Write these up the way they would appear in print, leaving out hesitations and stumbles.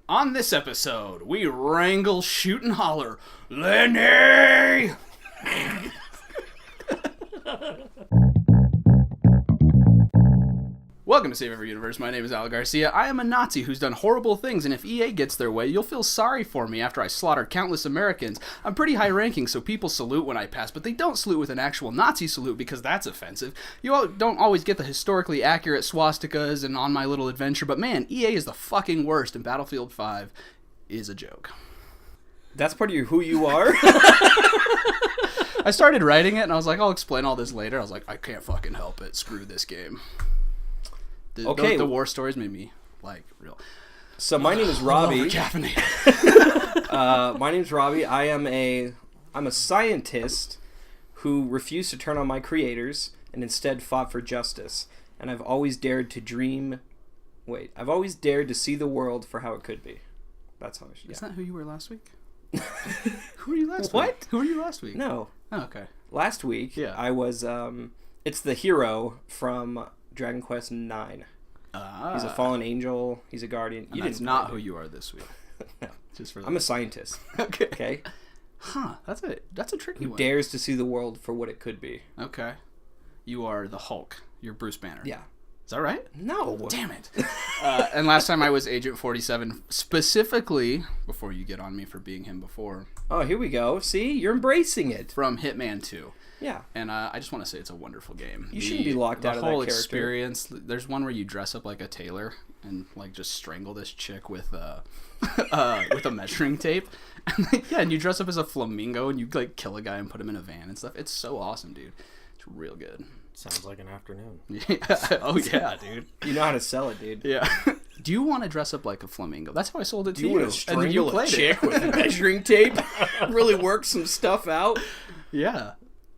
On this episode, we wrangle, shoot, and holler, Lenny! Welcome to Save Every Universe. My name is Al Garcia. I am a Nazi who's done horrible things, and if EA gets their way, you'll feel sorry for me after I slaughter countless Americans. I'm pretty high ranking, so people salute when I pass, but they don't salute with an actual Nazi salute because that's offensive. You don't always get the historically accurate swastikas and On My Little Adventure, but man, EA is the fucking worst, and Battlefield 5 is a joke. That's part of who you are? I started writing it, and I was like, I'll explain all this later. I was like, I can't fucking help it. Screw this game. The war stories made me, real. So my name is Robbie. My name's Robbie. I'm a scientist who refused to turn on my creators and instead fought for justice. And I've always dared to dream... I've always dared to see the world for how it could be. That's how I should... Isn't that who you were last week? Who were you last week? What? Who were you last week? No. Oh, okay. Last week, yeah. I was... it's the hero from Dragon Quest 9. He's a fallen angel. He's a guardian. That's not who you are this week. No. Just for I'm a scientist. Okay. Huh. That's a tricky one. Who dares to see the world for what it could be. Okay. You are the Hulk. You're Bruce Banner. Yeah. Is that right? No. Damn it. And last time I was Agent 47, specifically, before you get on me for being him before. Oh, here we go. See? You're embracing it. From Hitman 2. Yeah. And I just want to say it's a wonderful game. You shouldn't be locked out of that character. The whole experience. There's one where you dress up like a tailor and just strangle this chick with a measuring tape. And you dress up as a flamingo and you kill a guy and put him in a van and stuff. It's so awesome, dude. It's real good. Sounds like an afternoon. Yeah. Oh yeah, dude. You know how to sell it, dude. Yeah. Do you want to dress up like a flamingo? That's how I sold it to you. Do you want to strangle a chick with measuring tape? Really work some stuff out? Yeah.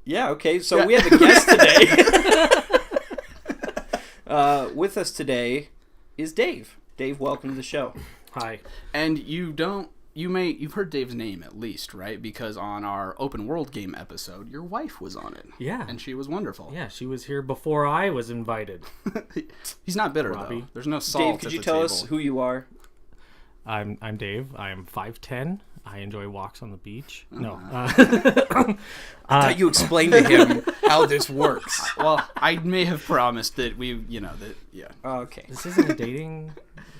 Yeah, okay, so we have a guest today. With us today is Dave. Dave, welcome to the show. Hi. And you've heard Dave's name at least, right? Because on our open world game episode, your wife was on it. Yeah. And she was wonderful. Yeah, she was here before I was invited. He's not bitter, Robbie. though. There's no salt. Dave, could you tell us who you are? I'm Dave. I am 5'10". I enjoy walks on the beach. No. I thought you explained to him how this works. Well, I may have promised that yeah. Okay. This isn't a dating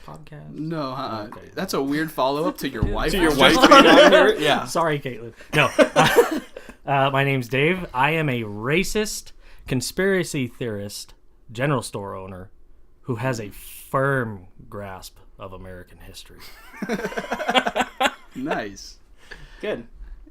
podcast? No, Okay. That's a weird follow-up to your wife. To your wife being on here? Yeah. Sorry, Caitlin. No. My name's Dave. I am a racist, conspiracy theorist, general store owner who has a firm grasp of American history. Nice. Good.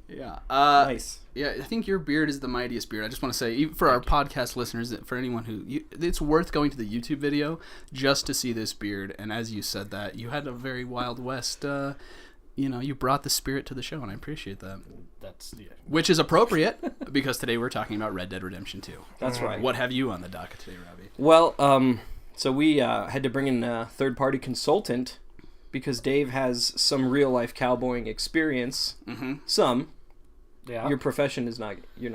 Yeah. Nice. Yeah, I think your beard is the mightiest beard. I just want to say, for our podcast listeners, for anyone it's worth going to the YouTube video just to see this beard. And as you said that, you had a very Wild West, you brought the spirit to the show, and I appreciate that. Which is appropriate, because today we're talking about Red Dead Redemption 2. That's right. What have you on the docket today, Robbie? Well, so we had to bring in a third-party consultant because Dave has some real-life cowboying experience. Mm-hmm. Some. Yeah. Your profession is not... You're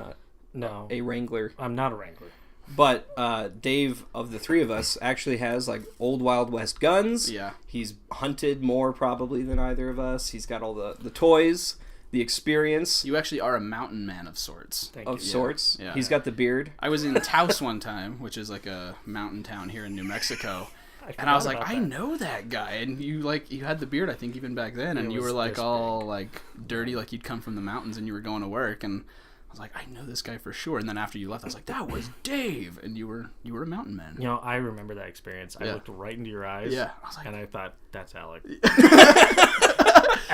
not a wrangler. I'm not a wrangler. But Dave, of the three of us, actually has, old Wild West guns. Yeah. He's hunted more, probably, than either of us. He's got all the toys, the experience. You actually are a mountain man of sorts. Sorts. Yeah. He's got the beard. I was in Taos one time, which is like a mountain town here in New Mexico. And I was like, I know that guy. And you had the beard, I think, even back then. And you were all dirty, like you'd come from the mountains and you were going to work. And I was like, I know this guy for sure. And then after you left, I was like, that was Dave. And you were a mountain man. I remember that experience. I looked right into your eyes. Yeah. I was like, and I thought, that's Alec. And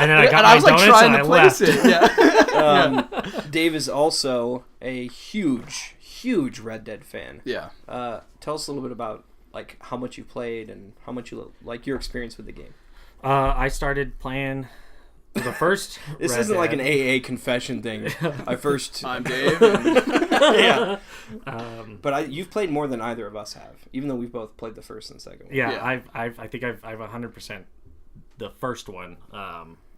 then I got my donuts trying and to I place left. it. Yeah. Dave is also a huge, huge Red Dead fan. Yeah. Tell us a little bit about how much you played and how much you like your experience with the game. I started playing the first. This Red isn't Dead. like an AA confession thing. I'm Dave. Yeah. But you've played more than either of us have, even though we've both played the first and second one. Yeah. I think I've 100% the first one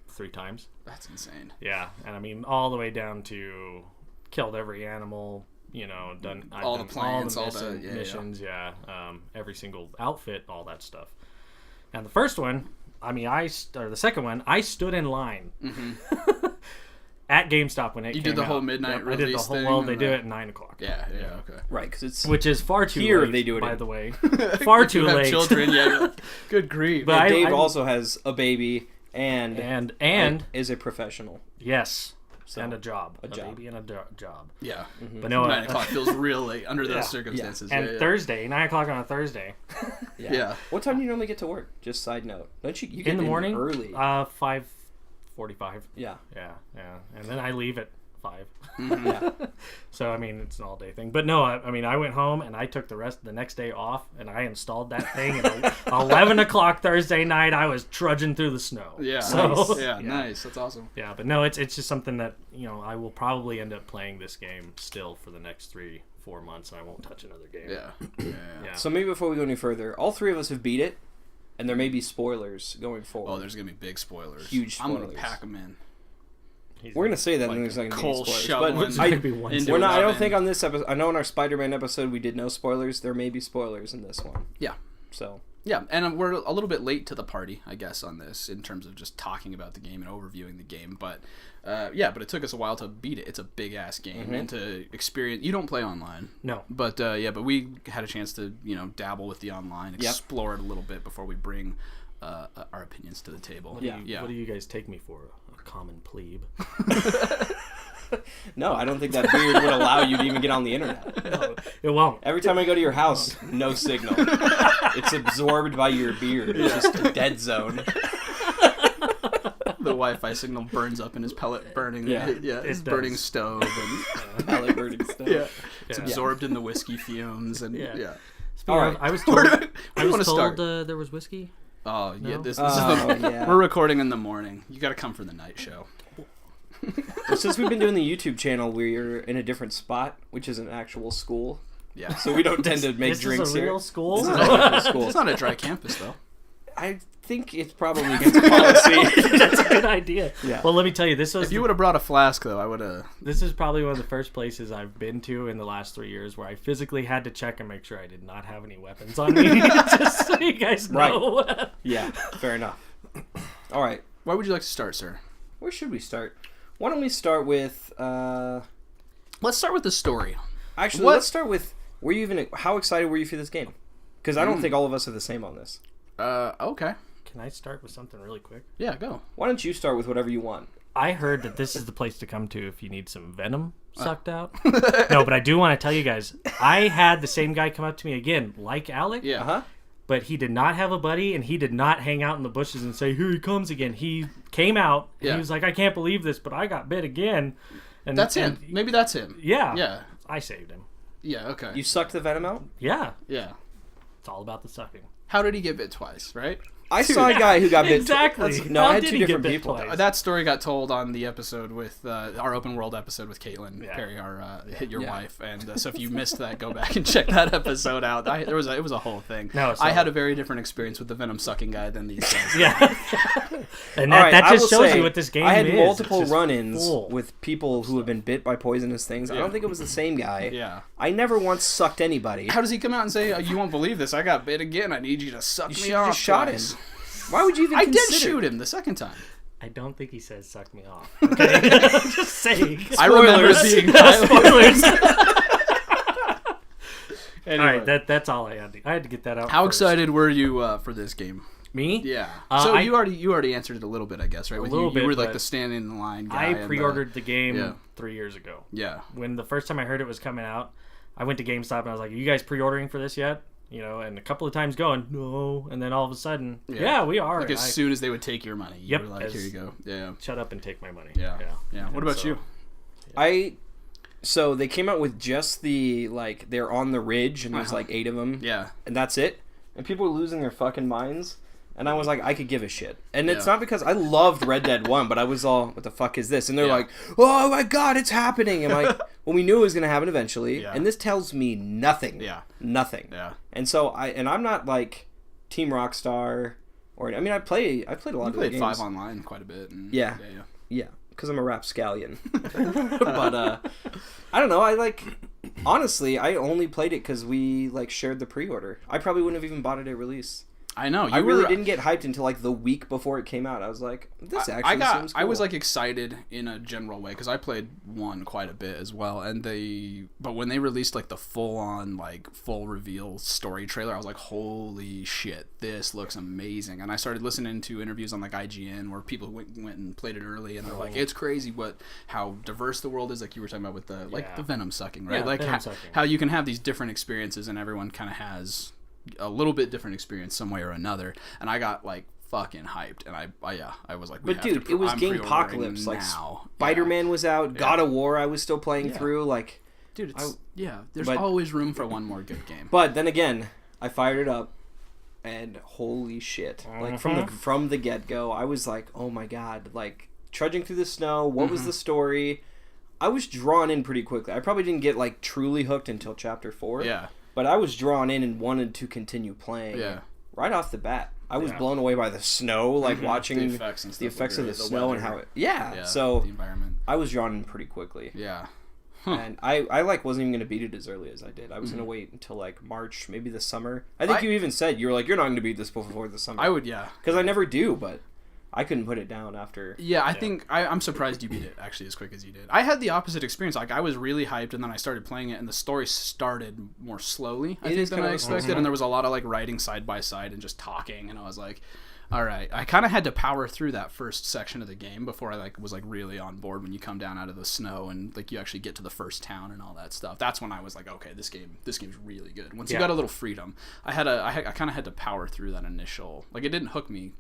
3 times. That's insane. Yeah, and I mean all the way down to killed every animal. Done all the plans, all the missions, every single outfit, all that stuff. And the first one, I mean, or the second one, I stood in line at GameStop when it came out. You did the whole midnight release I did the whole. thing Well, they and do the- it at 9:00. Yeah, okay. Right, because it's Which is far too Here late. they do it by in- the way, far too You have late. children, yeah. You're like, good grief. But Dave I- also has a baby and is a professional. Yes, So, and a job, a job. baby and a job. yeah. But no, 9 o'clock feels real late under those Yeah. circumstances. and yeah. Thursday, 9:00 on a Thursday Yeah. What time do you normally get to work? Just side note. Don't you get in the morning, early? 5:45. Yeah. Yeah, and then I leave at 5. Yeah. So I mean, it's an all-day thing. But no, I mean, I went home and I took the next day off, and I installed that thing. And 11:00 Thursday night, I was trudging through the snow. Yeah. So, Nice. Yeah, nice. That's awesome. Yeah, but no, it's just something that I will probably end up playing this game still for the next 3-4 months, and I won't touch another game. Yeah. So maybe before we go any further, all three of us have beat it, and there may be spoilers going forward. Oh, there's gonna be big spoilers. Huge I'm gonna spoilers. pack them in. We're gonna say that, Like and there's not gonna be coal any spoilers. shoveling But Gonna be one into we're not. I don't oven. think on this episode. I know in our Spider-Man episode we did no spoilers. There may be spoilers in this one. Yeah. So Yeah, and we're a little bit late to the party, I guess, on this in terms of just talking about the game and overviewing the game. But but it took us a while to beat it. It's a big ass game and to experience. You don't play online, No. but but we had a chance to dabble with the online, explore it a little bit before we bring our opinions to the table. What do you guys take me for? A common plebe? no, I don't think that beard would allow you to even get on the internet. No, it won't. Every time I go to your house, no signal. It's absorbed by your beard. It's just a dead zone. The Wi-Fi signal burns up in his pellet burning. Yeah. His It burning does. stove, and Pellet burning stuff. it's Yeah. absorbed in the whiskey fumes, and Yeah. All right. I was told, I want to start. there was whiskey. Oh yeah, No? this Oh, is yeah. we're recording in the morning. You got to come for the night show. Well, since we've been doing the YouTube channel, we're in a different spot, which is an actual school. Yeah, So we don't tend to make This drinks is a real here. school. This is an actual school. it's not a dry campus though. I think it's probably against policy. That's a good idea. Yeah. Well, let me tell you, this was If you would have brought a flask though, I would have. this is probably one of the first places I've been to in the last 3 years where I physically had to check and make sure I did not have any weapons on me. Just so you guys know. Yeah, fair enough. All right, Why would you like to start, sir? where should we start? Why don't we start with? Let's start with the story. Actually, What- let's start with. Were you even? How excited were you for this game? Because I don't think all of us are the same on this. Okay. Can I start with something really quick? Yeah, go. Why don't you start with whatever you want? I heard that this is the place to come to if you need some venom sucked out. No, but I do want to tell you guys, I had the same guy come up to me again, like Alec, Yeah. Uh-huh. but he did not have a buddy, and he did not hang out in the bushes and say, "Here he comes again." He came out, and Yeah. he was like, "I can't believe this, but I got bit again." And That's him. Maybe that's him. Yeah. Yeah. I saved him. Yeah. Okay. You sucked the venom out? Yeah. Yeah. It's all about the sucking. How did he get bit twice? Right. I saw a guy who got bit. Exactly. No, How I had did two he get different bit people. twice? That story got told on the episode with our open world episode with Caitlin Yeah. Perry, our hit your Yeah. wife, and so if you missed that, go back and check that episode out. It was a whole thing. No, so- I had a very different experience with the venom sucking guy than these guys. Yeah. And All that, right, that I just will shows say, you what this game I had is. multiple It's just run-ins full. with people who have been bit by poisonous things. I don't think it was the same guy. Yeah. I never once sucked anybody. How does he come out and say, "You won't believe this? I got bit again. I need you to suck You me should off"? just shot twice." him. Why would you even I did consider? shoot him the second time. I don't think he says "suck me off." Okay, just saying. I remember Spoilers. being Spoilers. Anyway, All right, that's all I had. I had to get that out. how first. excited were you for this game? Me? Yeah. Uh, So I- you already answered it a little bit, I guess, right? A With little you bit, were like but the stand in the line guy. I and the- pre-ordered the game yeah. 3 years ago. Yeah. When the first time I heard it was coming out, I went to GameStop and I was like, "Are you guys pre-ordering for this yet?" You know, and a couple of times going, "No," and then all of a sudden, "Yeah, we are." Like And as I soon as they would take your money, you Yep, were like, as- "Here you go." Yeah. shut up and take my money. Yeah. Yeah. What about So- you? So they came out with just the, like, they're on the ridge, and there's like 8 of them. Yeah. And that's it. And people were losing their fucking minds. And I was like, I could give a shit. And it's Yeah. not because I loved Red Dead 1, but I was all, what the fuck is this? And they're Yeah. like, oh my god, it's happening. I'm like, well, we knew it was going to happen eventually. Yeah. And this tells me nothing. Yeah. Nothing. Yeah. And so I'm not like Team Rockstar, or, I mean, I played a lot You of their played games. 5 online quite a bit. And, Yeah. Yeah. Yeah, because I'm a rapscallion. But I don't know. Honestly, I only played it because we like shared the pre-order. I probably wouldn't have even bought it at release. I know. I really didn't get hyped until like the week before it came out. I was like, this actually seems cool. I was like excited in a general way because I played 1 quite a bit as well, but when they released like the full reveal story trailer, I was like, holy shit, this looks amazing. And I started listening to interviews on like IGN where people went and played it early, and they're like, it's crazy how diverse the world is, like you were talking about with the the venom sucking, right? Like how you can have these different experiences and everyone kind of has a little bit different experience some way or another, and I got like fucking hyped, and I was like, but dude, it was Gamepocalypse. Like Spider-Man was out, God of War I was still playing through, like, dude, there's always room for one more good game. But then again, I fired it up, and holy shit, like from the get-go, I was like, oh my god, like trudging through the snow, what was the story? I was drawn in pretty quickly. I probably didn't get like truly hooked until chapter 4. Yeah. But I was drawn in and wanted to continue playing. Yeah. Right off the bat. I was blown away by the snow, like watching the effects of the snow weather. And how it... Yeah. So the environment. I was drawn in pretty quickly. Yeah. And I like wasn't even going to beat it as early as I did. I was going to wait until like March, maybe the summer. I think you even said, you were like, you're not going to beat this before the summer. I would, yeah. Because I never do, but... I couldn't put it down after. Yeah, I think I'm surprised you beat it actually as quick as you did. I had the opposite experience. Like I was really hyped, and then I started playing it, and the story started more slowly, I think, than I expected. And there was a lot of like writing side by side and just talking, and I was like, all right. I kind of had to power through that first section of the game before I was really on board. When you come down out of the snow and like you actually get to the first town and all that stuff, that's when I was like, okay, this game's really good. Once you got a little freedom, I kind of had to power through that initial, like it didn't hook me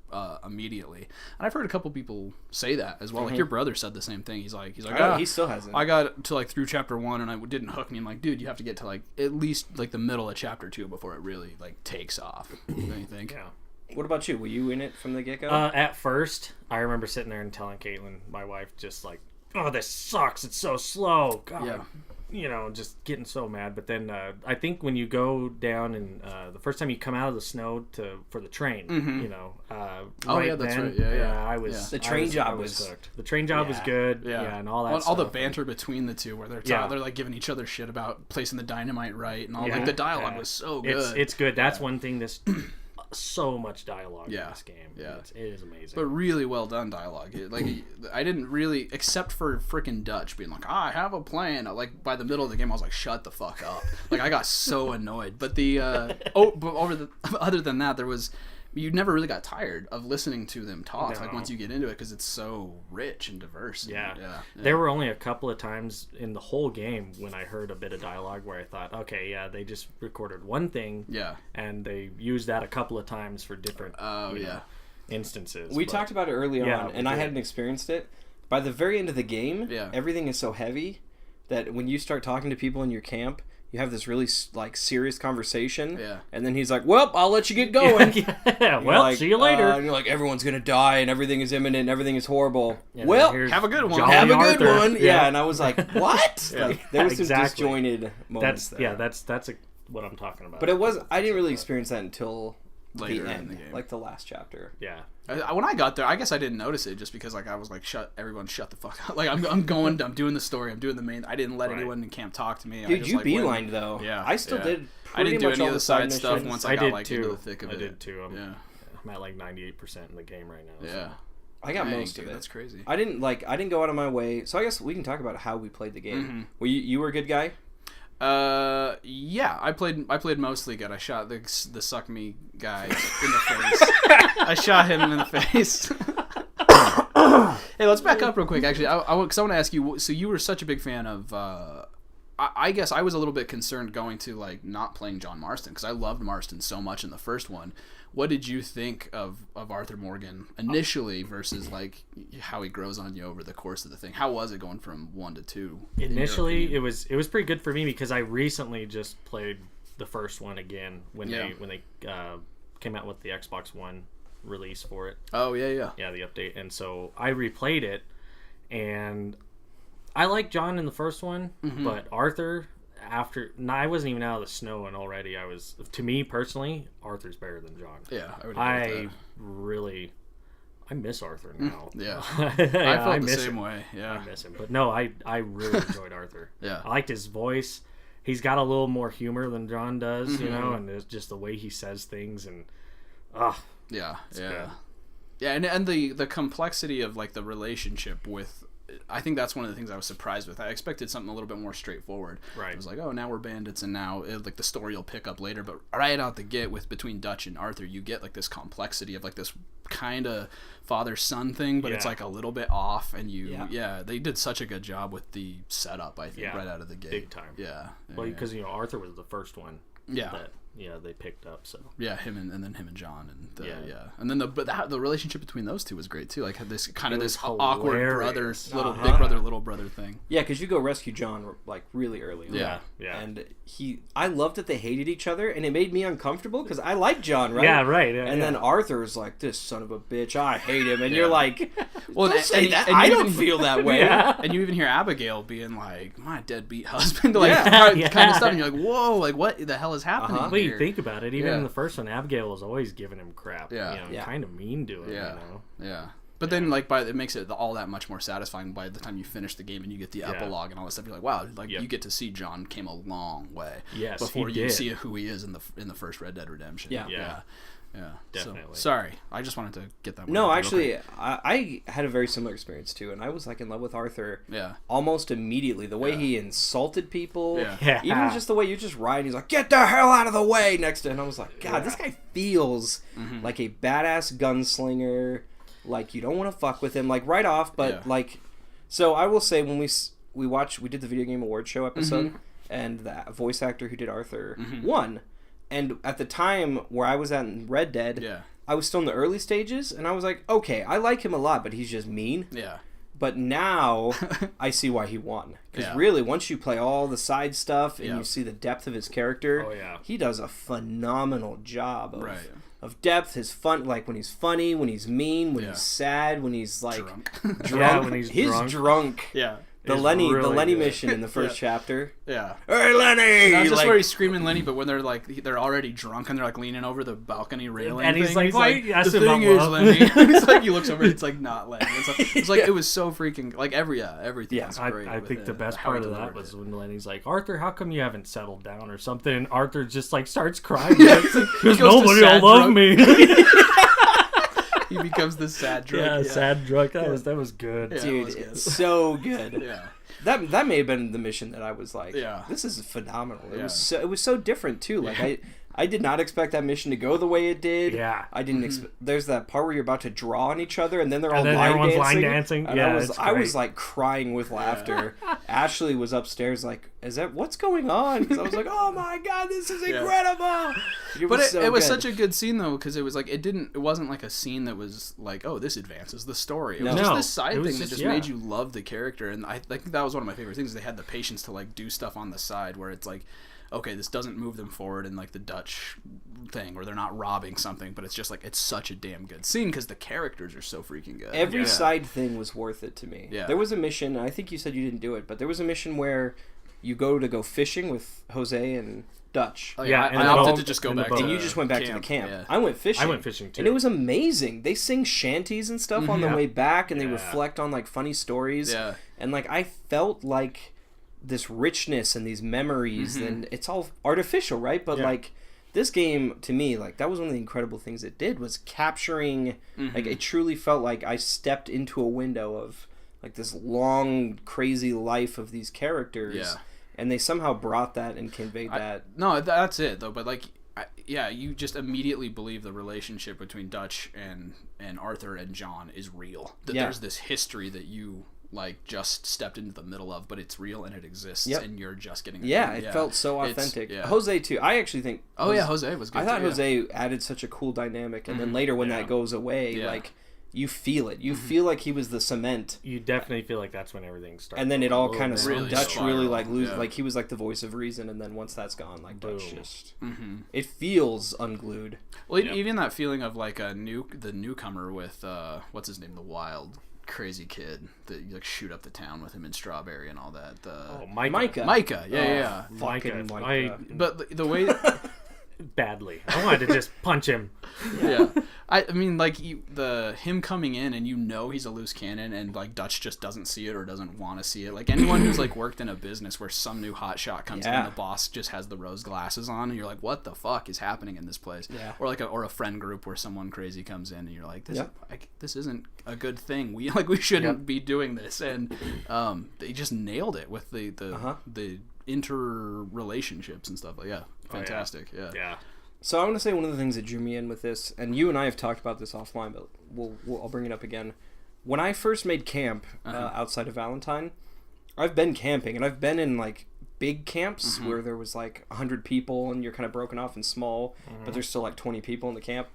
immediately. And I've heard a couple people say that as well. Like your brother said the same thing. He's like, he still hasn't. I got to like through chapter 1 and it didn't hook me. I'm like, dude, you have to get to like at least like the middle of chapter 2 before it really like takes off. Don't you think? Yeah. What about you? Were you in it from the get-go? At first, I remember sitting there and telling Caitlin, my wife, just like, oh, this sucks. It's so slow. God. Yeah. You know, just getting so mad. But then I think when you go down and the first time you come out of the snow for the train, you know. That's right. Yeah. I was. The train job was hooked. The train job was good. Yeah, and all that. All the banter between the two, where they're like giving each other shit about placing the dynamite right and all. Like the dialogue was so good. It's good. That's one thing. So much dialogue in this game. Yeah, it is amazing. But really well done dialogue. I didn't really, except for freaking Dutch being like, I have a plan. Like by the middle of the game, I was like, shut the fuck up. Like I got so annoyed. But other than that, you never really got tired of listening to them talk. No. Like once you get into it, because it's so rich and diverse. Yeah. There were only a couple of times in the whole game when I heard a bit of dialogue where I thought, okay, they just recorded one thing. Yeah. And they used that a couple of times for different instances. We talked about it early on, and I hadn't experienced it. By the very end of the game, everything is so heavy that when you start talking to people in your camp, you have this really like serious conversation, and then he's like, "Well, I'll let you get going." Well, like, see you later. And you're like, "Everyone's gonna die, and everything is imminent, and everything is horrible." Yeah, well, have a good one. Have a good one. Yeah, and I was like, "What?" Like, there was some disjointed moments. That's what I'm talking about. But I didn't really experience that until later the end, in the game, like the last chapter. Yeah. When I got there, I guess I didn't notice it just because like I was like, everyone shut the fuck up. Like I'm doing the story, I'm doing the main. I didn't let anyone in camp talk to me. Dude, you beelined though. Yeah, I still did. I didn't do any of the side stuff missions. once I got like into the thick of it. I did too. I'm at like 98% in the game right now. Yeah. So. I got most of it. That's crazy. I didn't go out of my way. So I guess we can talk about how we played the game. Were you were a good guy? Yeah, I played mostly good. I shot the suck me guy in the face. I shot him in the face. Hey, let's back up real quick. Actually, I want to ask you. So you were such a big fan of. I guess I was a little bit concerned going to like not playing John Marston because I loved Marston so much in the first one. What did you think of Arthur Morgan initially versus like how he grows on you over the course of the thing? How was it going from 1 to 2? Initially, it was pretty good for me because I recently just played the first one again when they came out with the Xbox One release for it. Oh yeah, the update. And so I replayed it, and I liked John in the first one, but Arthur. I wasn't even out of the snow, and already to me personally, Arthur's better than John. Yeah, I would agree with that. I miss Arthur now. Yeah. I felt the same way. Yeah. I miss him. But no, I really enjoyed Arthur. Yeah. I liked his voice. He's got a little more humor than John does, you know, and it's just the way he says things, and Oh, Yeah, yeah, good. yeah, and the complexity of like the relationship with. I think that's one of the things I was surprised with. I expected something a little bit more straightforward. Right. I was like, oh, now we're bandits, and now like the story will pick up later. But right out the gate with between Dutch and Arthur, you get like this complexity of like this kind of father-son thing, but it's Yeah. like a little bit off. And Yeah. they did such a good job with the setup. I think Yeah. right out of the gate, Big time. Yeah. Well, because Arthur was the first one. Yeah. That they picked up. So Yeah, him and then him and John, and Yeah. and then the relationship between those two was great too. Like this kind of It this was awkward hilarious. brother, big brother, little brother thing. Yeah, because you go rescue John like really early. on. Yeah. Yeah. And I loved that they hated each other, and it made me uncomfortable because I like John, right? Yeah, right. Yeah, And yeah. then Arthur's like, "This son of a bitch, I hate him," and you're like, Well, "Don't say that. and I you don't even- feel that way." Yeah. And you even hear Abigail being like, "My deadbeat husband," like Yeah. kind of stuff, and you're like, "Whoa, like what the hell is happening?" Uh-huh. Well, you here? think about it, even Yeah. in the first one, Abigail was always giving him crap. Yeah. Yeah. Kind of mean to him. Yeah, You know? yeah. But then, like, it makes it all that much more satisfying by the time you finish the game and you get the Yeah. epilogue and all that stuff. You're like, wow, like Yep. you get to see John came a long way. Yes, before he you did. see who he is in the first Red Dead Redemption. Yeah. yeah. So, Definitely. sorry, I just wanted to get that one. No, out there real actually, quick. I had a very similar experience too, and I was like in love with Arthur Yeah. almost immediately. The way Yeah. he insulted people, Yeah. Yeah. even just the way you're just riding, he's like, "Get the hell out of the way!" next to, and I was like, God, this guy feels Mm-hmm. like a badass gunslinger. Like you don't want to fuck with him, like right off, but Yeah. like. So I will say when we did the video game award show episode, Mm-hmm. and the voice actor who did Arthur won, and at the time where I was at in Red Dead, Yeah. I was still in the early stages, and I was like, okay, I like him a lot, but he's just mean. Yeah. But now I see why he won. Because Yeah. really, once you play all the side stuff and Yeah. you see the depth of his character, Oh, yeah. he does a phenomenal job of, Right. of depth. His fun, like when he's funny, when he's mean, when Yeah. he's sad, when he's like Drunk. drunk. Yeah, when he's He's drunk. drunk. Yeah. The He's Lenny really good. mission in the first chapter. Yeah. Hey, Lenny! Not just Like, where he's screaming Lenny, but when they're like they're already drunk and they're like leaning over the balcony railing, And he's thing. like, "Why you asked the him thing about is, love?" Lenny. It's like he looks over, it's like not Lenny. It's like it was so freaking like everything. Yeah. was great. I with think it, the best how he part of that delivered was it. when Lenny's like, Arthur, how come you haven't settled down or something? And Arthur just like starts crying. Because goes to nobody sad will love drunk. me. He becomes this sad drunk. yeah, sad drunk. That was good. Yeah. dude, that was good. it's so good. Yeah. That may have been the mission that I was like, Yeah. this is phenomenal. It Yeah. was so different too. Like I did not expect that mission to go the way it did. Yeah. I didn't expect. There's that part where you're about to draw on each other, and then they're all And then line everyone's dancing. line dancing. And Yeah, I was it's I was great. like crying with laughter. Ashley was upstairs like, "Is that what's going on?" Because I was like, "Oh my god, this is incredible!" But it was good. such a good scene though, because it was like it wasn't like a scene that was like, oh, this advances the story. It was No. just No, this side it was thing that just- just yeah. made you love the character, and I think that was one of my favorite things. They had the patience to like do stuff on the side where it's like, okay, this doesn't move them forward in like the Dutch thing, or they're not robbing something, but it's just like it's such a damn good scene because the characters are so freaking good. Every Yeah. side thing was worth it to me. Yeah. There was a mission, I think you said you didn't do it, but there was a mission where you go fishing with Jose and Dutch. Oh, Yeah, yeah, in I the opted boat- to just go in the back. boat. to And you just went back to the camp. Yeah. I went fishing. I went fishing, too. And it was amazing. They sing shanties and stuff on the Yeah. way back, and they Yeah. reflect on like funny stories. Yeah. And like I felt like this richness and these memories, and it's all artificial, right? But Yeah. like this game to me, like that was one of the incredible things it did was capturing. Like it truly felt like I stepped into a window of like this long, crazy life of these characters. Yeah. And they somehow brought that and conveyed that. No, that's it though. But like, yeah, you just immediately believe the relationship between Dutch and Arthur and John is real. That Yeah. there's this history that you like just stepped into the middle of, but it's real and it exists, Yep. and you're just getting. Yeah, it felt so It's- authentic. yeah. Jose too. I actually think. Oh yeah, Jose was good. I thought too, yeah. Jose added such a cool dynamic, and then later when Yeah. that goes away, Yeah. like you feel it. You feel like he was the cement, You definitely feel like that's when everything starts. and then it all kind of Really Dutch really like spiral, lose. yeah. Like he was like the voice of reason, and then once that's gone, like Dutch Boom. just Mm-hmm. it feels unglued. Well, Yep. even that feeling of like the newcomer with what's his name, the wild crazy kid that you like shoot up the town with him in Strawberry and all that. Oh, Micah. Micah. Micah, yeah. Fucking Micah. Micah. But the way badly. I wanted to just punch him. Yeah. I mean, like, him coming in and he's a loose cannon, and, like, Dutch just doesn't see it or doesn't want to see it. Like, anyone who's, like, worked in a business where some new hotshot comes in and the boss just has the rose glasses on, and you're like, what the fuck is happening in this place? Yeah. Or, like, a friend group where someone crazy comes in, and you're like, this isn't a good thing. We shouldn't be doing this. And they just nailed it with the interrelationships and stuff. Like, fantastic. Yeah. So I want to say one of the things that drew me in with this, and you and I have talked about this offline, but I'll bring it up again. When I first made camp outside of Valentine, I've been camping, and I've been in, like, big camps where there was, like, 100 people, and you're kind of broken off in small, but there's still, like, 20 people in the camp.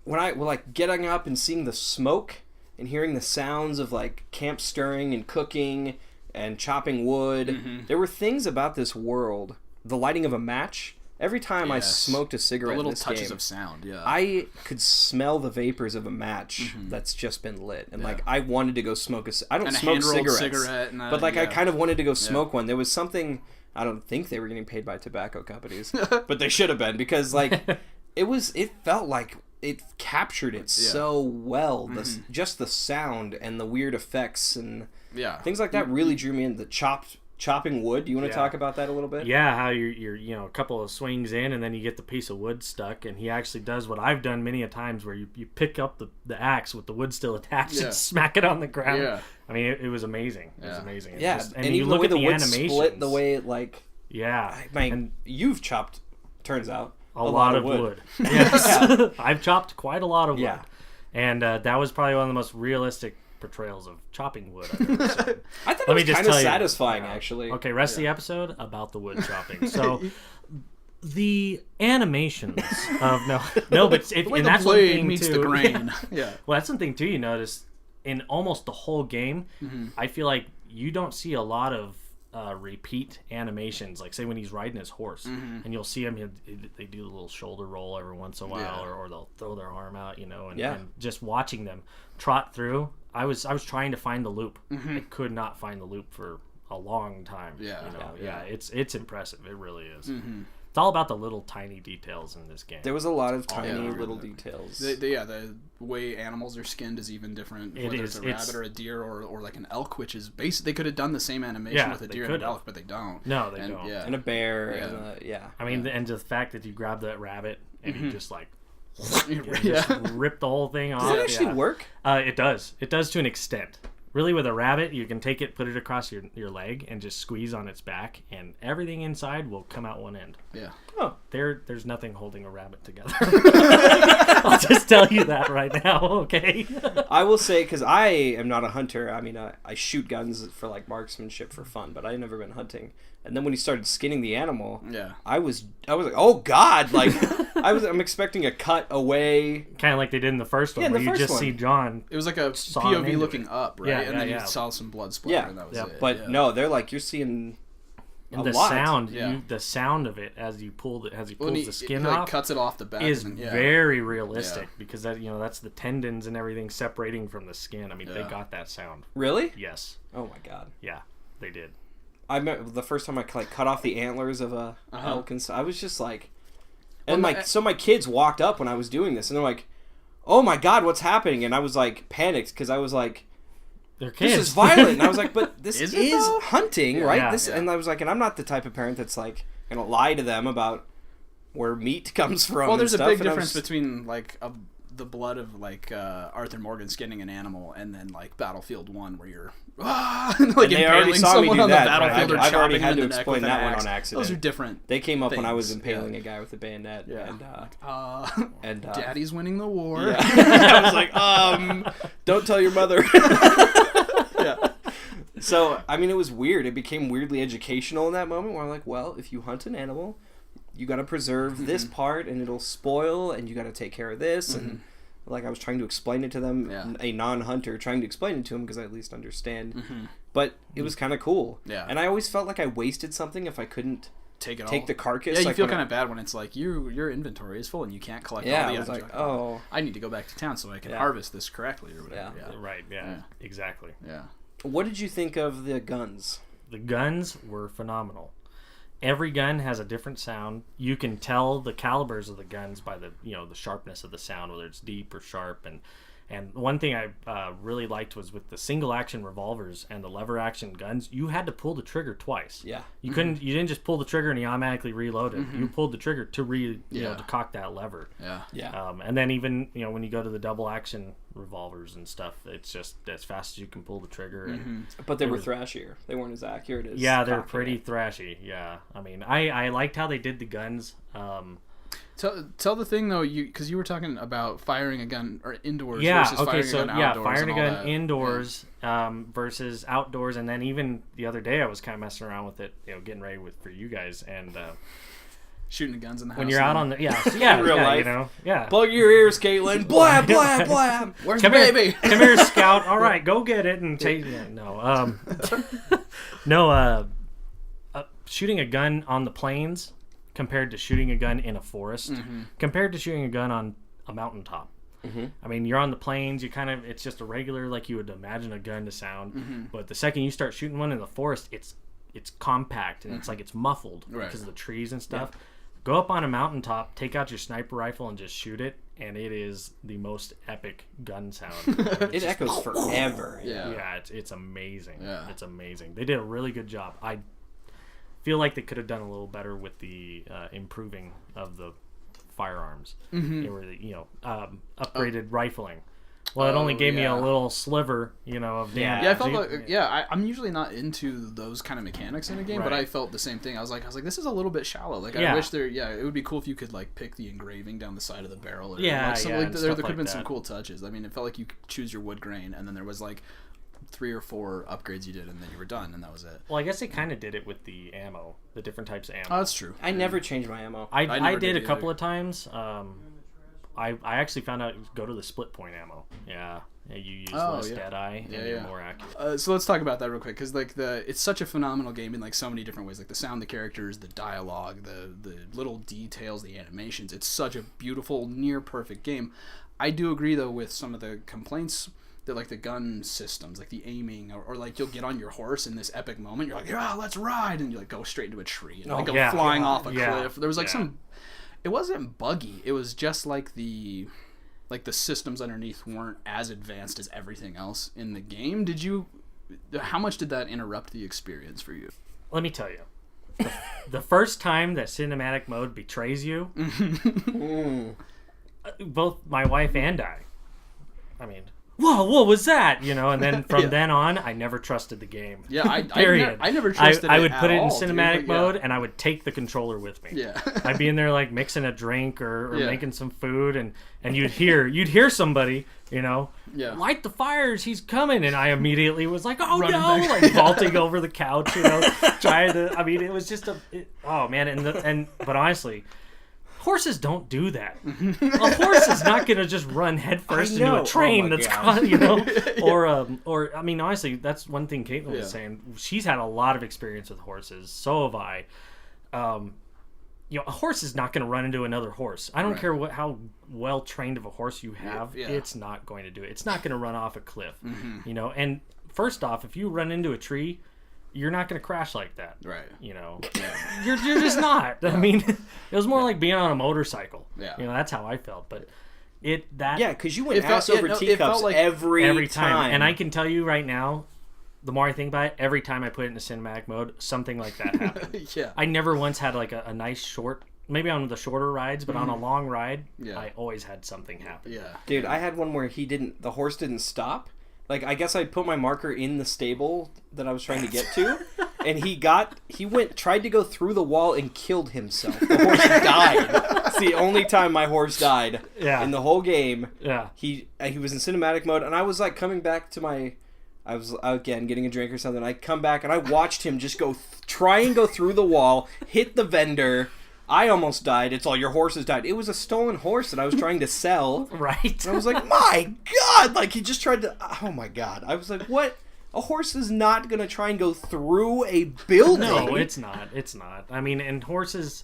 When I, like, getting up and seeing the smoke and hearing the sounds of, like, camp stirring and cooking and chopping wood, there were things about this world, the lighting of a match. Every time I smoked a cigarette, the little in this touches game, of sound, I could smell the vapors of a match that's just been lit, and like I wanted to go smoke I don't smoke cigarettes, but like I kind of wanted to go smoke one. There was something. I don't think they were getting paid by tobacco companies, but they should have been, because like it felt like it captured it so well. Just the sound and the weird effects and things like that really drew me in. The chopping wood. Do you want to talk about that a little bit? Yeah, how you're a couple of swings in, and then you get the piece of wood stuck, and he actually does what I've done many a times, where you pick up the axe with the wood still attached and smack it on the ground. Yeah. I mean, it was amazing. It was amazing. And you look at the animation, split the way it like. Yeah. And you've chopped, turns out, a lot of wood. Yes. I've chopped quite a lot of wood. Yeah. And that was probably one of the most realistic portrayals of chopping wood I've ever seen. I thought it was kind of satisfying, actually. Okay, rest of the episode about the wood chopping. So the animations of but and that's one thing meets too. The grain. Yeah. Well, that's something too. You notice in almost the whole game, I feel like you don't see a lot of repeat animations. Like say when he's riding his horse, and you'll see him. They do a little shoulder roll every once in a while, or they'll throw their arm out, and just watching them trot through. I was trying to find the loop. I could not find the loop for a long time. It's impressive. It really is. It's all about the little tiny details in this game. There was a lot of tiny little details. The way animals are skinned is even different. Whether it's a rabbit or a deer or like an elk, which is they could have done the same animation with a deer and an elk, but they don't. No, they don't. And a bear. I mean, and the fact that you grab that rabbit and you just like just rip the whole thing off. Does it actually work? It does. It does to an extent. Really, with a rabbit, you can take it, put it across your leg, and just squeeze on its back, and everything inside will come out one end. Yeah. Oh. There's nothing holding a rabbit together. I'll just tell you that right now, okay? I will say, because I am not a hunter. I mean, I shoot guns for like marksmanship for fun, but I've never been hunting. And then when he started skinning the animal, I was like, oh god, like I'm expecting a cut away, kind of like they did in the first one, where you just see John. It was like a POV looking up, right? and then you saw some blood splatter, and that was it. But no, they're like you're seeing. And the sound, the sound of it as he pulls the skin off, cuts it off the back, is very realistic because that's the tendons and everything separating from the skin. I mean, they got that sound. Really? Yes. Oh my god. Yeah, they did. I remember the first time I like cut off the antlers of a elk, and I was just like, and my kids walked up when I was doing this, and they're like, "Oh my god, what's happening?" And I was like panicked because I was like. They're kids. This is violent. And I was like, but this is hunting, right? Yeah. And I was like, and I'm not the type of parent that's like going to lie to them about where meat comes from. Well, there's a big difference between like the blood of like Arthur Morgan skinning an animal and then like Battlefield 1 where you're like they already saw me do on that. The battlefield or I've already had to in the explain that one on accident. Those are different. They came up when I was impaling a guy with a bayonet. And Daddy's winning the war. Yeah. I was like, don't tell your mother. So, I mean, it was weird. It became weirdly educational in that moment where I'm like, well, if you hunt an animal, you got to preserve this part and it'll spoil and you got to take care of this. And like I was trying to explain it to them, a non-hunter, trying to explain it to them because I at least understand. But it was kind of cool. Yeah. And I always felt like I wasted something if I couldn't take the carcass. Yeah, you feel kind of bad when it's like your inventory is full and you can't collect all the I was like, I need to go back to town so I can harvest this correctly or whatever. Right, exactly. Yeah. What did you think of the guns? The guns were phenomenal. Every gun has a different sound. You can tell the calibers of the guns by the the sharpness of the sound, whether it's deep or sharp. And one thing I really liked was with the single action revolvers and the lever action guns, you had to pull the trigger twice. Yeah. You couldn't. You didn't just pull the trigger and you automatically reloaded. You pulled the trigger to to cock that lever. Yeah. Yeah. And then even when you go to the double action revolvers and stuff, it's just as fast as you can pull the trigger. And But they were thrashier. They weren't as accurate as yeah, they're cocking pretty it. thrashy. Yeah, I mean, I liked how they did the guns. Tell the thing though, because you were talking about firing a gun or indoors firing versus a gun and all that. indoors versus outdoors, and then even the other day I was kind of messing around with it, getting ready for you guys, and Shooting the guns in the house. when you're out on the real life. Plug your ears, Caitlin. Blah blah blah. Where's Come the here, baby? come here, Scout. All right, go get it and take. Shooting a gun on the plains compared to shooting a gun in a forest, compared to shooting a gun on a mountaintop. I mean, you're on the plains. It's just a regular, like you would imagine a gun to sound. But the second you start shooting one in the forest, it's compact and it's like it's muffled because of the trees and stuff. Yeah. Go up on a mountaintop, take out your sniper rifle, and just shoot it, and it is the most epic gun sound. It echoes forever. Yeah, it's amazing. Yeah. It's amazing. They did a really good job. I feel like they could have done a little better with the improving of the firearms. They were upgraded rifling. Well, it only gave me a little sliver, of damage. Yeah, I felt like, I'm usually not into those kind of mechanics in a game, but I felt the same thing. I was like, this is a little bit shallow. Like, I wish it would be cool if you could like pick the engraving down the side of the barrel. Or, there could have been some cool touches. I mean, it felt like you could choose your wood grain, and then there was like 3 or 4 upgrades you did, and then you were done, and that was it. Well, I guess they kind of did it with the ammo, the different types of ammo. Oh, that's true. I never changed my ammo. I did a couple of times. I actually found out go to the split point ammo. Yeah, you use less Deadeye and you're more accurate. So let's talk about that real quick, because like it's such a phenomenal game in like so many different ways. Like the sound, the characters, the dialogue, the little details, the animations. It's such a beautiful, near perfect game. I do agree though with some of the complaints that like the gun systems, like the aiming, or like you'll get on your horse in this epic moment. You're like, yeah, let's ride, and you like go straight into a tree and go flying off a cliff. There was like some. It wasn't buggy. It was just like the systems underneath weren't as advanced as everything else in the game. How much did that interrupt the experience for you? Let me tell you. The first time that cinematic mode betrays you, both my wife and I mean, whoa, what was that? And then from then on, I never trusted the game. Yeah, period. I never trusted it. I would put it in all, cinematic dude, mode, and I would take the controller with me. Yeah. I'd be in there like mixing a drink or making some food, and you'd hear somebody, light the fires, he's coming, and I immediately was like, oh Running no, back. like vaulting over the couch, trying to. I mean, it was just oh man, but honestly. Horses don't do that. A horse is not going to just run headfirst into a train or I mean, honestly, that's one thing Caitlin was saying. She's had a lot of experience with horses. So have I. A horse is not going to run into another horse. I don't care how well trained of a horse you have. It's not going to do it. It's not going to run off a cliff. And first off, if you run into a tree, you're not going to crash like that. Right. You're just not. I mean, it was more like being on a motorcycle. Yeah. That's how I felt. But because you went ass over teacups like every time. And I can tell you right now, the more I think about it, every time I put it into cinematic mode, something like that happened. I never once had like a nice short, maybe on the shorter rides, but on a long ride, I always had something happen. Yeah. Dude, I had one where the horse didn't stop. Like, I guess I put my marker in the stable that I was trying to get to, and he tried to go through the wall and killed himself. The horse died. It's the only time my horse died in the whole game. Yeah. He was in cinematic mode, and I was like coming back to I was again getting a drink or something. I come back and I watched him just try and go through the wall, hit the vendor. I almost died. It's all your horses died. It was a stolen horse that I was trying to sell. Right. And I was like, my God! Like, he just tried to... Oh, my God. I was like, what? A horse is not going to try and go through a building. No, it's not. It's not. I mean, and horses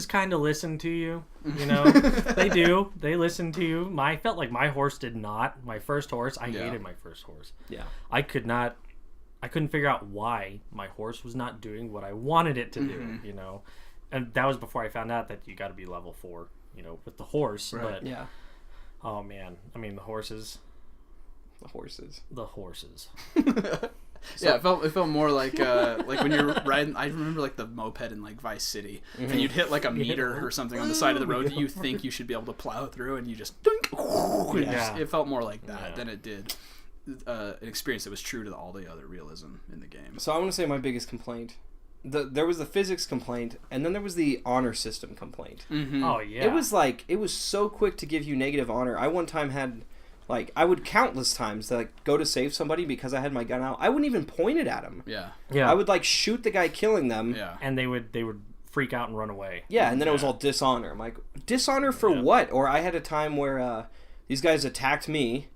kind of listen to you, They do. They listen to you. I felt like my horse did not. My first horse, I hated my first horse. Yeah. I could not... I couldn't figure out why my horse was not doing what I wanted it to do, you know. And that was before I found out that you got to be level 4, you know, with the horse. Right. But Yeah. oh man, I mean the horses. Yeah, it felt more like when you're riding. I remember like the moped in like Vice City, and you'd hit like a meter or something on the side of the road that you think you should be able to plow through, and you just, it felt more like that than it did an experience that was true to all the other realism in the game. So I want to say my biggest complaint. There was the physics complaint, and then there was the honor system complaint. Mm-hmm. Oh yeah. It was so quick to give you negative honor. I one time had, like, I would countless times like go to save somebody because I had my gun out. I wouldn't even point it at him. Yeah. Yeah. I would like shoot the guy killing them. Yeah. And they would freak out and run away. Yeah, and then it was all dishonor. I'm like, dishonor for what? Or I had a time where these guys attacked me.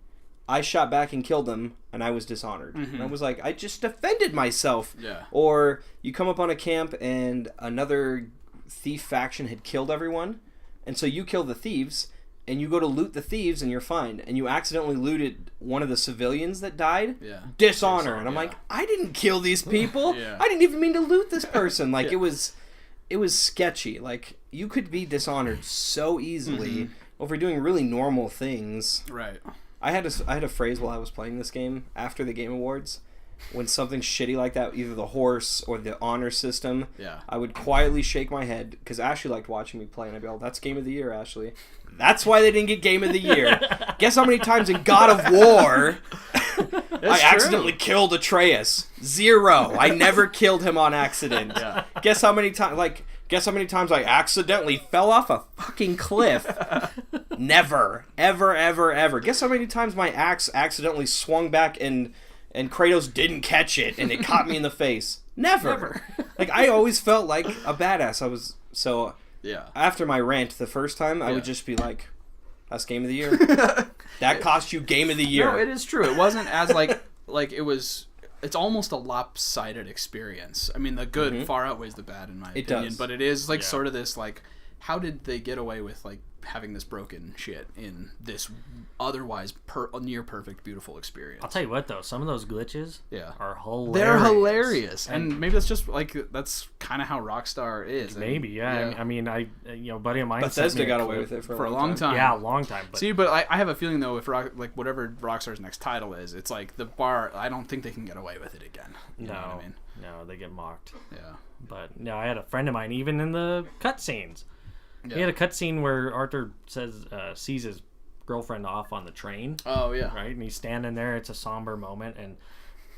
I shot back and killed them, and I was dishonored. And I was like, I just defended myself. Yeah. Or you come up on a camp and another thief faction had killed everyone, and so you kill the thieves, and you go to loot the thieves, and you're fine. And you accidentally looted one of the civilians that died. Yeah. Dishonor. And I'm like, I didn't kill these people. Yeah. I didn't even mean to loot this person. Like, it was sketchy. Like, you could be dishonored so easily over doing really normal things. Right. I had a phrase while I was playing this game after the Game Awards. When something shitty like that, either the horse or the honor system, I would quietly shake my head, because Ashley liked watching me play, and I'd be like, that's Game of the Year, Ashley. That's why they didn't get Game of the Year. Guess how many times in God of War I accidentally killed Atreus? 0. I never killed him on accident. Yeah. Guess how many times I accidentally fell off a fucking cliff? Never. Ever, ever, ever. Guess how many times my axe accidentally swung back and Kratos didn't catch it and it caught me in the face? Never. Like, I always felt like a badass. After my rant the first time, I would just be like, that's Game of the Year. That cost you Game of the Year. No, it is true. It wasn't as like it was. It's almost a lopsided experience. I mean, the good far outweighs the bad in my opinion. Does. But it is like sort of this like, how did they get away with like having this broken shit in this otherwise near perfect beautiful experience? I'll tell you what though, some of those glitches are hilarious. They're hilarious, and maybe that's just like that's kind of how Rockstar is. Maybe, yeah. I mean, a buddy of mine. Bethesda got away with it for a long time. Yeah, a long time. But... See, but I have a feeling though, if whatever Rockstar's next title is, it's like the bar. I don't think they can get away with it again. You know what I mean? No, they get mocked. Yeah. But no, I had a friend of mine, even in the cutscenes. He had a cutscene where Arthur sees his girlfriend off on the train. Oh yeah. Right, and he's standing there. It's a somber moment, and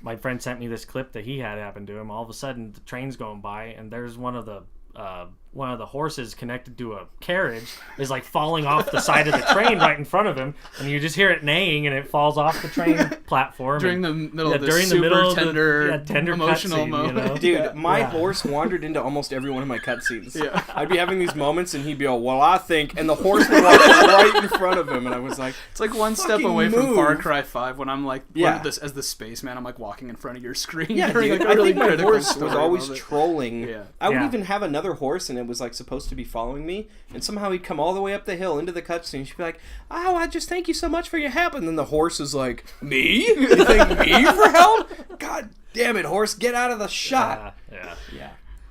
my friend sent me this clip that he had happen to him. All of a sudden, the train's going by, and there's one of the horses connected to a carriage is like falling off the side of the train right in front of him, and you just hear it neighing, and it falls off the train platform during the middle of the tender emotional moment. You know? Dude, my horse wandered into almost every one of my cutscenes. Yeah. I'd be having these moments, and he'd be all, well, I think, and the horse would walk right in front of him, and I was like, it's like one step away from Far Cry 5 when I'm like, as the spaceman, I'm like walking in front of your screen. Yeah, dude, like I think my horse was always trolling. Yeah. I would even have another horse, and it was like supposed to be following me, and somehow he'd come all the way up the hill into the cutscene. She'd be like, "Oh, I just thank you so much for your help," and then the horse is like, "Me? You thank me for help? God damn it, horse, get out of the shot!" Yeah.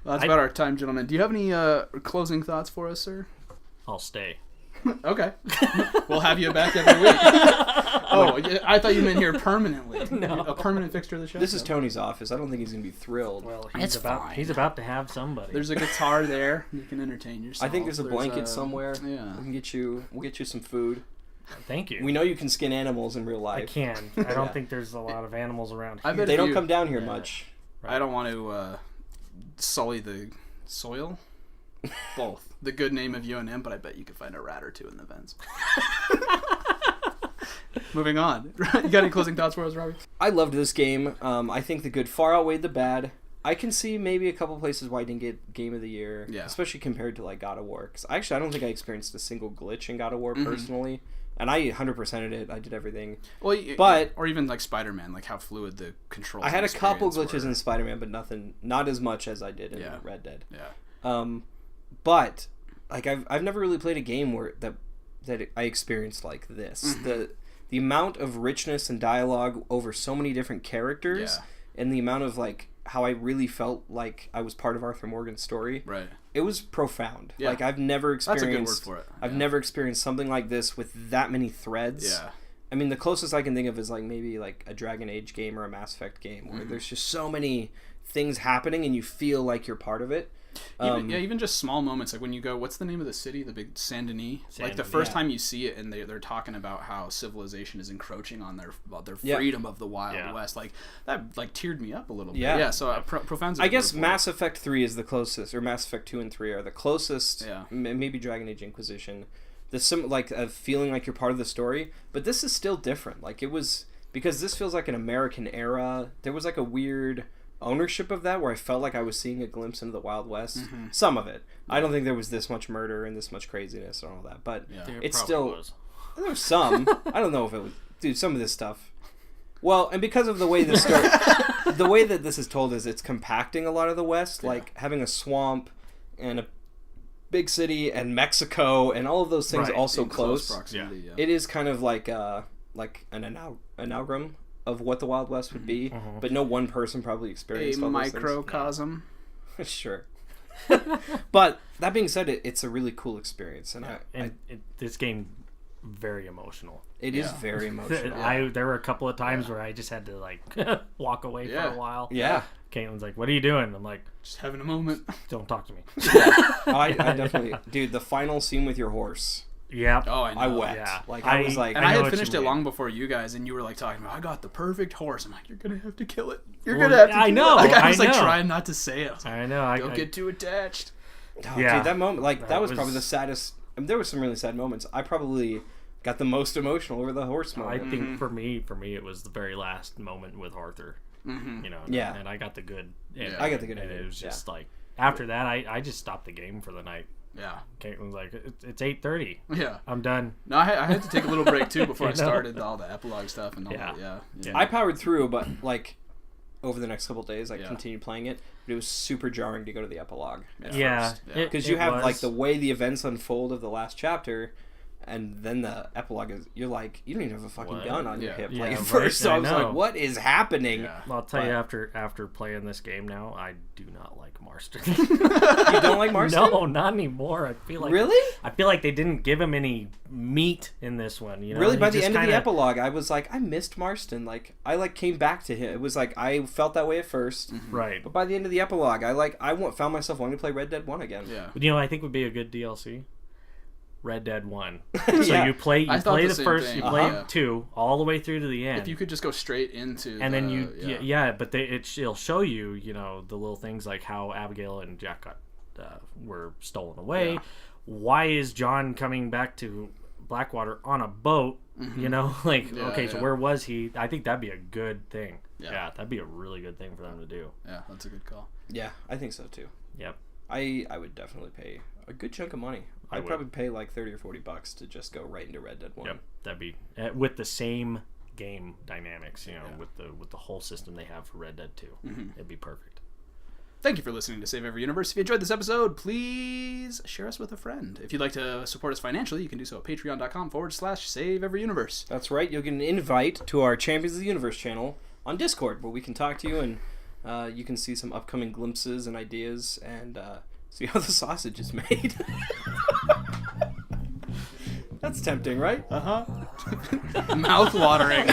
Well, that's about our time, gentlemen. Do you have any closing thoughts for us, sir? I'll stay. Okay. We'll have you back every week. Oh, I thought you meant here permanently. No. A permanent fixture of the show? This is Tony's office. I don't think he's going to be thrilled. Well, It's fine. he's about to have somebody. There's a guitar there. You can entertain yourself. I think there's a blanket somewhere. Yeah. We'll get you some food. Thank you. We know you can skin animals in real life. I can. I don't think there's a lot of animals around here. I bet They don't come down here much. I don't want to sully the soil. Both. The good name of UNM, but I bet you could find a rat or two in the vents. Moving on. You got any closing thoughts for us, Robbie? I loved this game. I think the good far outweighed the bad. I can see maybe a couple places why I didn't get Game of the Year, especially compared to like God of War. 'Cause actually, I don't think I experienced a single glitch in God of War personally, and I 100%ed it. I did everything. Well, but or even like Spider-Man, like how fluid the controls. I had a couple glitches in Spider-Man, but not as much as I did in Red Dead. Yeah. But like I've never really played a game where that I experienced like this. The amount of richness and dialogue over so many different characters and the amount of like how I really felt like I was part of Arthur Morgan's story. Right. It was profound. Yeah. Like I've never experienced. That's a good word for it. I've never experienced something like this with that many threads. Yeah. I mean, the closest I can think of is like maybe like a Dragon Age game or a Mass Effect game where there's just so many things happening and you feel like you're part of it. Even just small moments, like when you go, what's the name of the city, the big Saint Denis? Like the first time you see it, and they're talking about how civilization is encroaching on their freedom of the Wild West. Like that, like teared me up a little bit. Yeah. So profound. I guess Mass Effect 3 is the closest, or Mass Effect 2 and 3 are the closest. Yeah. Maybe Dragon Age Inquisition. Like a feeling like you're part of the story, but this is still different. Like it was, because this feels like an American era. There was like a weird ownership of that where I felt like I was seeing a glimpse into the Wild West. Some of it. I don't think there was this much murder and this much craziness and all that, but it's still there was some. I don't know if it was, dude, some of this stuff. Well, and because of the way this story, the way that this is told is it's compacting a lot of the West, like having a swamp and a big city and Mexico and all of those things also in close. Proximity, It is kind of like an amalgam of what the Wild West would be, but no one person probably experienced all those microcosm. things. Sure. But that being said, it's a really cool experience, and this game very emotional. It is very emotional. There were a couple of times where I just had to like walk away for a while. Yeah. Caitlin's like, "What are you doing?" I'm like, just having a moment. "Don't talk to me." I definitely, dude. The final scene with your horse. Yeah. Oh, I know. I wept. Yeah. Like I was like, and I had what finished you it mean. long before you guys, and you were like talking about, I got the perfect horse. I'm like, you're gonna have to kill it. You're gonna have to. I kill know, it. Like, I was I like know. trying not to say it. I know. Don't get too attached. oh, Yeah. dude, that moment, like that was probably the was- saddest. I mean, there were some really sad moments. I probably got the most emotional over the horse I moment. think for me, it was the very last moment with Arthur. You know. Yeah. And I got the good. I got the good And ending, it was yeah. just like after that, I just stopped the game for the night. Yeah. Caitlin's like, "It's 8:30. Yeah. I'm done." No, I had to take a little break too before I know? started all the epilogue stuff and all that. Yeah. Yeah. I powered through, but like over the next couple of days, I Yeah. continued playing it. But it was super jarring to go to the epilogue Yeah. first. Yeah. because you have like the way the events unfold of the last chapter. And then the epilogue is, you're like, you don't even have a fucking What? gun on your Yeah. hip. Yeah, Like, at right, first, so I I was know. like, what is happening? Yeah. I'll tell you But- after playing this game now, I do not like Marston. You don't like Marston? No, not anymore. I feel like Really? I feel like they didn't give him any meat in this one. You know, Really, He by the just end of the kinda- epilogue, I was like, I missed Marston. Like, I like came back to him. It was like I felt that way at first, right? but by the end of the epilogue, found myself wanting to play Red Dead 1 again. Yeah. You know, I think would be a good DLC. Red Dead 1. So Yeah. you play I thought the the same first, thing. you play Uh-huh. 2 all the way through to the end. If you could just go straight into and then the, but it'll show you, you know, the little things like how Abigail and Jack got were stolen away. Yeah. Why is John coming back to Blackwater on a boat? You know, like Yeah, okay, so yeah. where was he? I think that'd be a good thing. Yeah. Yeah, that'd be a really good thing for them to do. Yeah, that's a good call. Yeah, I think so too. Yep. I would definitely pay a good chunk of money. I I'd would. probably pay like $30 or $40 to just go right into Red Dead 1. Yep. That'd be with the same game dynamics, you know, with the whole system they have for Red Dead 2. It'd be perfect. Thank you for listening to Save Every Universe. If you enjoyed this episode, please share us with a friend. If you'd like to support us financially, you can do so at patreon.com/Save Every Universe. That's right. You'll get an invite to our Champions of the Universe channel on Discord, where we can talk to you and you can see some upcoming glimpses and ideas and see how the sausage is made. That's tempting, right? Mouth watering.